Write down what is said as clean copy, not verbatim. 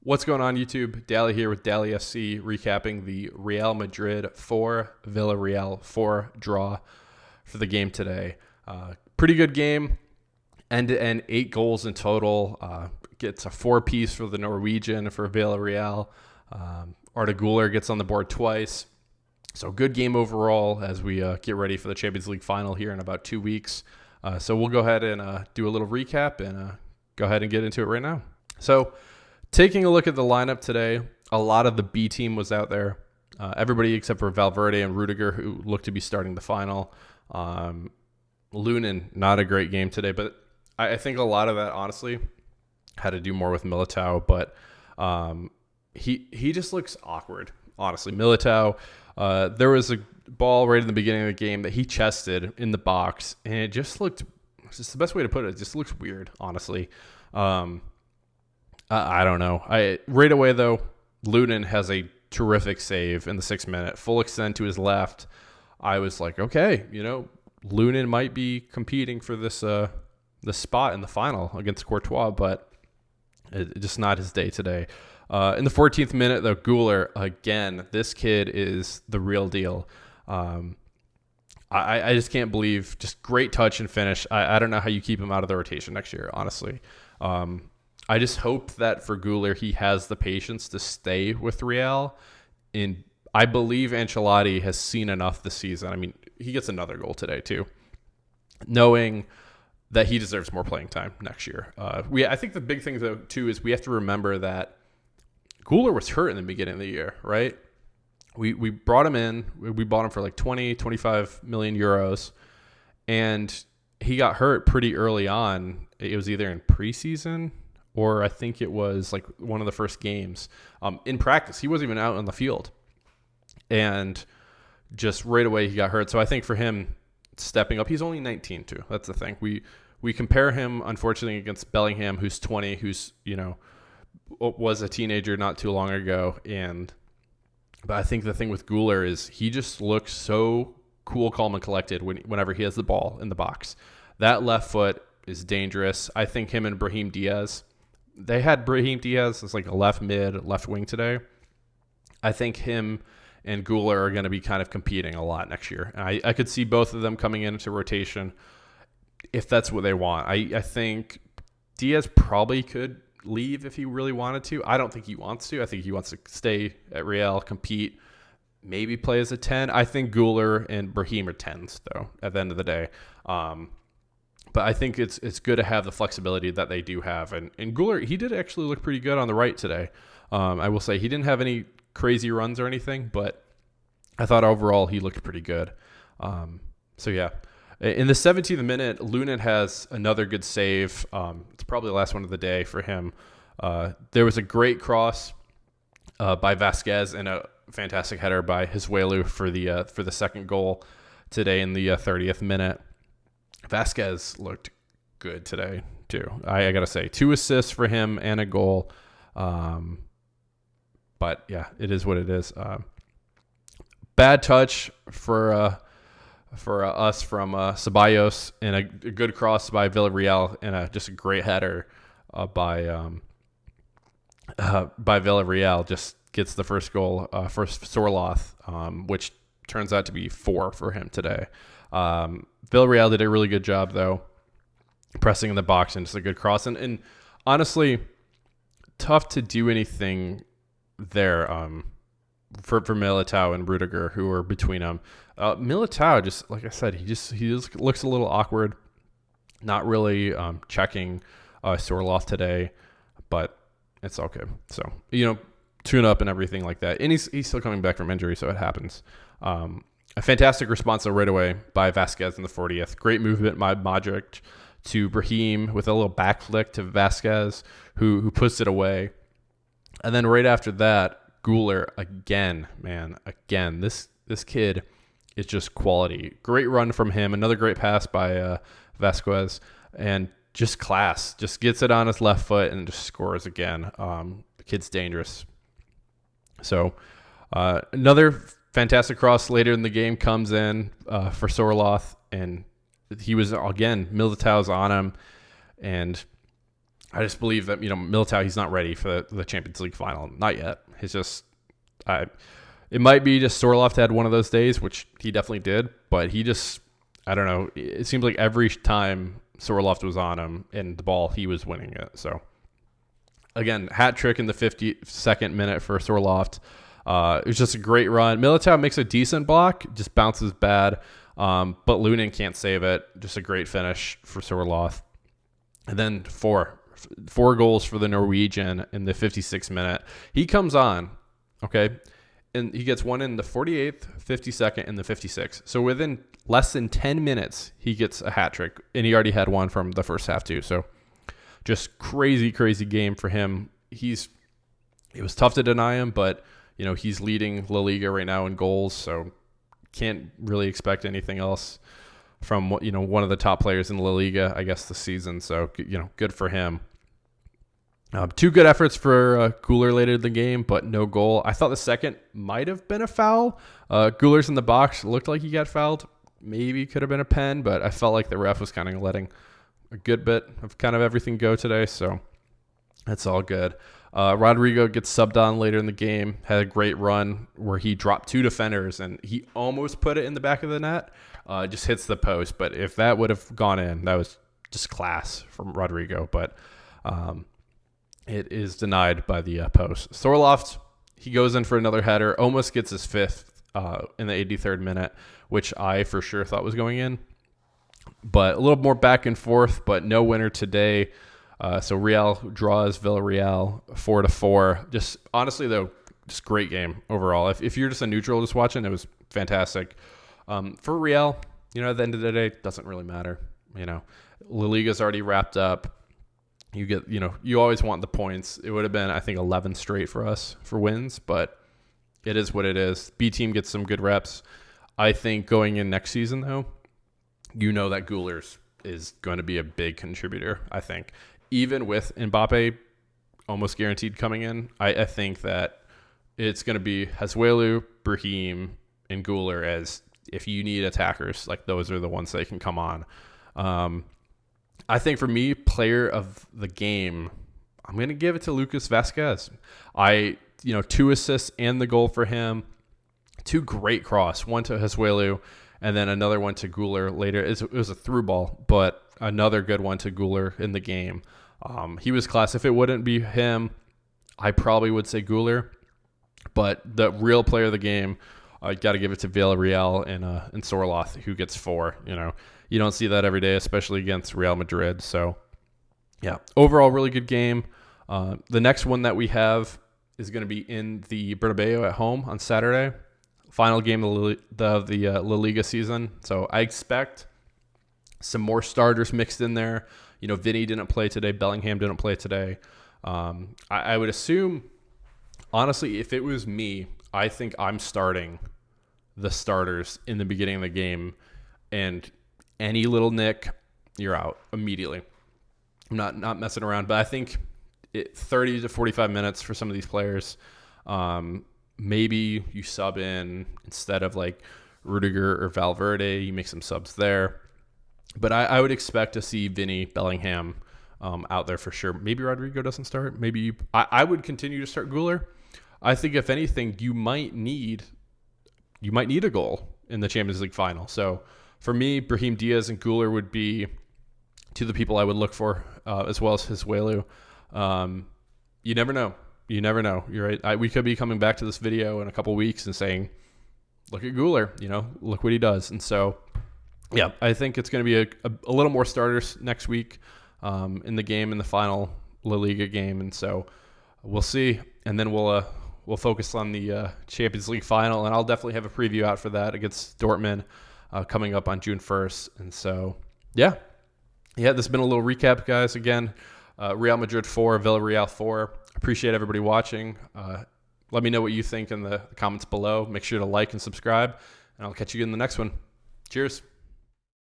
What's going on, YouTube? Daly here with Daly FC, recapping the Real Madrid 4, Villarreal 4 draw for the game today. Pretty good game. End-to-end 8 goals in total. Gets a 4-piece for the Norwegian for Villarreal. Arda Guler gets on the board twice. So good game overall as we get ready for the Champions League final here in about 2 weeks. So we'll go ahead and do a little recap and go ahead and get into it right now. So taking a look at the lineup today, a lot of the B team was out there. Everybody except for Valverde and Rudiger, who looked to be starting the final. Lunin, not a great game today, but I think a lot of that, honestly, had to do more with Militao. But he just looks awkward, honestly. Militao, there was a ball right in the beginning of the game that he chested in the box, and it just looked, just the best way to put it, just looks weird, honestly. I don't know. Right away, though, Lunin has a terrific save in the 6th minute. Full extend to his left. I was like, okay, Lunin might be competing for this spot in the final against Courtois, but it's just not his day today. In the 14th minute, though, Guler, again, this kid is the real deal. I just can't believe, just great touch and finish. I don't know how you keep him out of the rotation next year, honestly. I just hope that for Guler, he has the patience to stay with Real. And I believe Ancelotti has seen enough this season. I mean, he gets another goal today, too, knowing that he deserves more playing time next year. I think the big thing, though, too, is we have to remember that Guler was hurt in the beginning of the year, right? We brought him in. We bought him for like 20, 25 million euros. And he got hurt pretty early on. It was either in preseason or I think it was like one of the first games. In practice, he wasn't even out on the field. And just right away, he got hurt. So I think for him, stepping up, he's only 19 too. That's the thing. We compare him, unfortunately, against Bellingham, who's 20, who's, was a teenager not too long ago. But I think the thing with Guler is he just looks so cool, calm, and collected whenever he has the ball in the box. That left foot is dangerous. I think him and Brahim Diaz, they had Brahim Diaz as like a left mid, left wing today. I think him and Guler are going to be kind of competing a lot next year. And I could see both of them coming into rotation if that's what they want. I think Diaz probably could leave if he really wanted to. I don't think he wants to. I think he wants to stay at Real, compete, maybe play as a 10. I think Guler and Brahim are 10s, though, at the end of the day. But I think it's good to have the flexibility that they do have. And Guler, he did actually look pretty good on the right today. I will say he didn't have any crazy runs or anything, but I thought overall he looked pretty good. So, yeah. In the 17th minute, Lunin has another good save. It's probably the last one of the day for him. There was a great cross by Vasquez and a fantastic header by Hisuelu for the second goal today in the 30th minute. Vasquez looked good today, too. I got to say, 2 assists for him and a goal. But, yeah, it is what it is. Bad touch for us from Ceballos, and a good cross by Villarreal, and just a great header by Villarreal. Just gets the first goal for Sorloth, which turns out to be 4 for him today. Villarreal did a really good job, though, pressing in the box, and just a good cross. And honestly, tough to do anything there for Militao and Rudiger, who are between them. Militao, just like I said, he just looks a little awkward, not really checking Sorloth today, but it's okay. So, tune up and everything like that. And he's still coming back from injury, so it happens. A fantastic response right away by Vasquez in the 40th. Great movement by Modric to Brahim with a little back flick to Vasquez, who puts it away. And then right after that, Guler again. This kid is just quality. Great run from him. Another great pass by Vasquez, and just class. Just gets it on his left foot and just scores again. The kid's dangerous. So another fantastic cross later in the game comes in for Sorloth, and he was, again, Militao's on him, and I just believe that, Militao, he's not ready for the Champions League final. Not yet. It's just, it might be just Sorloth had one of those days, which he definitely did, but he just, I don't know. It seems like every time Sorloth was on him and the ball, he was winning it. So, again, hat trick in the 52nd minute for Sorloth. It was just a great run. Militao makes a decent block, just bounces bad, but Lunin can't save it. Just a great finish for Sorloth. And then four goals for the Norwegian in the 56th minute. He comes on, okay, and he gets one in the 48th, 52nd, and the 56th. So within less than 10 minutes, he gets a hat trick, and he already had one from the first half too. So just crazy, crazy game for him. It was tough to deny him, but he's leading La Liga right now in goals, so can't really expect anything else from one of the top players in La Liga, I guess, this season. So good for him. Two good efforts for Guler later in the game, but no goal. I thought the second might have been a foul. Guler's in the box. Looked like he got fouled. Maybe could have been a pen, but I felt like the ref was kind of letting a good bit of kind of everything go today, so that's all good. Rodrigo gets subbed on later in the game. Had a great run where he dropped two defenders, and he almost put it in the back of the net. Just hits the post, but if that would have gone in, that was just class from Rodrigo, but it is denied by the post. Sorloth, he goes in for another header, almost gets his fifth in the 83rd minute, which I for sure thought was going in. But a little more back and forth, but no winner today. So Real draws Villarreal 4-4. Just honestly, though, just great game overall. If you're just a neutral just watching, it was fantastic. For Real, at the end of the day, it doesn't really matter. La Liga's already wrapped up. You get, you always want the points. It would have been, I think, 11 straight for us for wins, but it is what it is. B team gets some good reps. I think going in next season, though, that Guler is going to be a big contributor, I think. Even with Mbappe almost guaranteed coming in, I think that it's going to be Hezuelu, Brahim, and Guler as if you need attackers, like those are the ones that can come on. I think for me, player of the game, I'm going to give it to Lucas Vazquez. 2 assists and the goal for him. 2 great cross, one to Hezuelu, and then another one to Guler later. It was a through ball, but another good one to Guler in the game. He was class. If it wouldn't be him, I probably would say Guler. But the real player of the game, I got to give it to Villarreal and Sorloth, who gets 4. You don't see that every day, especially against Real Madrid. So, yeah, overall, really good game. The next one that we have is going to be in the Bernabeu at home on Saturday. Final game of the La Liga season. So I expect some more starters mixed in there. Vinny didn't play today. Bellingham didn't play today. I would assume, honestly, if it was me, I think I'm starting the starters in the beginning of the game, and any little nick, you're out immediately. I'm not messing around, but I think 30 to 45 minutes for some of these players. Maybe you sub in instead of like Rudiger or Valverde, you make some subs there. But I would expect to see Vinny, Bellingham out there for sure. Maybe Rodrigo doesn't start. Maybe I would continue to start Guler. I think if anything, you might need a goal in the Champions League final. So for me, Brahim Diaz and Guler would be two of the people I would look for, as well as Hezuelu. You never know. You're right. We could be coming back to this video in a couple weeks and saying, look at Guler, look what he does. And so, yeah, I think it's going to be a little more starters next week in the final La Liga game. And so we'll see. And then we'll focus on the Champions League final. And I'll definitely have a preview out for that against Dortmund coming up on June 1st. And so, yeah, this has been a little recap, guys. Again, Real Madrid 4, Villarreal 4. Appreciate everybody watching. Let me know what you think in the comments below. Make sure to like and subscribe, and I'll catch you in the next one. Cheers.